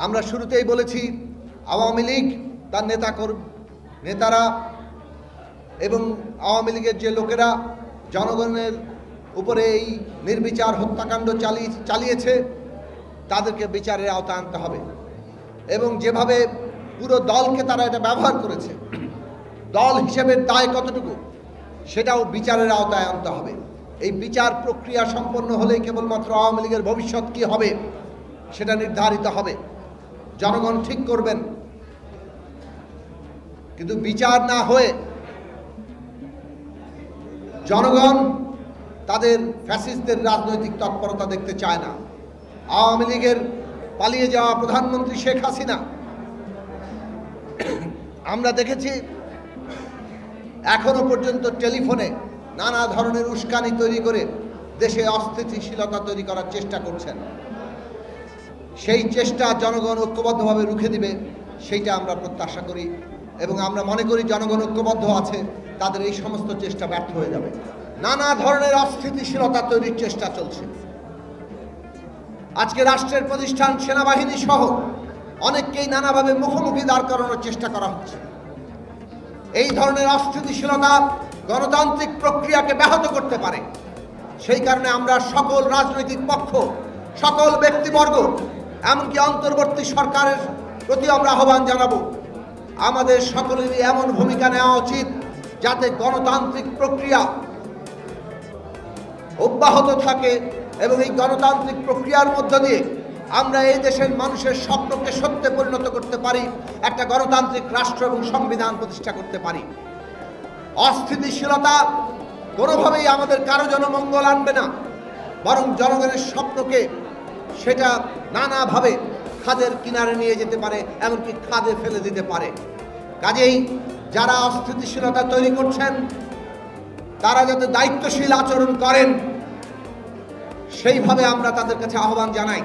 আমরা শুরুতেই বলেছি আওয়ামী লীগ তার নেতারা এবং আওয়ামী লীগের যে লোকেরা জনগণের উপরে এই নির্বিচার হত্যাকাণ্ড চালিয়েছে তাদেরকে বিচারের আওতায় আনতে হবে। এবং যেভাবে পুরো দলকে তারা এটা ব্যবহার করেছে, দল হিসেবে দায় কতটুকু সেটাও বিচারের আওতায় আনতে হবে। এই বিচার প্রক্রিয়া সম্পন্ন হলেই কেবলমাত্র আওয়ামী লীগের ভবিষ্যৎ কী হবে সেটা নির্ধারিত হবে, জনগণ ঠিক করবেন। কিন্তু বিচার না হয়ে জনগণ তাদের ফ্যাসিস্টদের রাজনৈতিক তৎপরতা দেখতে চায় না। আওয়ামী লীগের পালিয়ে যাওয়া প্রধানমন্ত্রী শেখ হাসিনা, আমরা দেখেছি এখনো পর্যন্ত টেলিফোনে নানা ধরনের উস্কানি তৈরি করে দেশে অস্থিতিশীলতা তৈরি করার চেষ্টা করছেন। সেই চেষ্টা জনগণ ঐক্যবদ্ধভাবে রুখে দিবে সেইটা আমরা প্রত্যাশা করি এবং আমরা মনে করি জনগণ ঐক্যবদ্ধ আছে, তাদের এই সমস্ত চেষ্টা ব্যর্থ হয়ে যাবে। নানা ধরনের অস্থিতিশীলতা তৈরির চেষ্টা চলছে। আজকে রাষ্ট্রের প্রতিষ্ঠান সেনাবাহিনী সহ অনেককেই নানাভাবে মুখোমুখি দাঁড় করানোর চেষ্টা করা হচ্ছে। এই ধরনের অস্থিতিশীলতা গণতান্ত্রিক প্রক্রিয়াকে ব্যাহত করতে পারে। সেই কারণে আমরা সকল রাজনৈতিক পক্ষ, সকল ব্যক্তিবর্গ, এমনকি অন্তর্বর্তী সরকারের প্রতি আমরা আহ্বান জানাবো, আমাদের সকলেরই এমন ভূমিকা নেওয়া উচিত যাতে গণতান্ত্রিক প্রক্রিয়া অব্যাহত থাকে এবং এই গণতান্ত্রিক প্রক্রিয়ার মধ্য দিয়ে আমরা এই দেশের মানুষের স্বপ্নকে সত্যে পরিণত করতে পারি, একটা গণতান্ত্রিক রাষ্ট্র এবং সংবিধান প্রতিষ্ঠা করতে পারি। অস্থিতিশীলতা কোনোভাবেই আমাদের কারো জন্য মঙ্গল আনবে না, বরং জনগণের স্বপ্নকে সেটা নানাভাবে খাদের কিনারে নিয়ে যেতে পারে, এমনকি খাদে ফেলে দিতে পারে। কাজেই যারা অস্থিতিশীলতা তৈরি করছেন তারা যাতে দায়িত্বশীল আচরণ করেন সেইভাবে আমরা তাদের কাছে আহ্বান জানাই।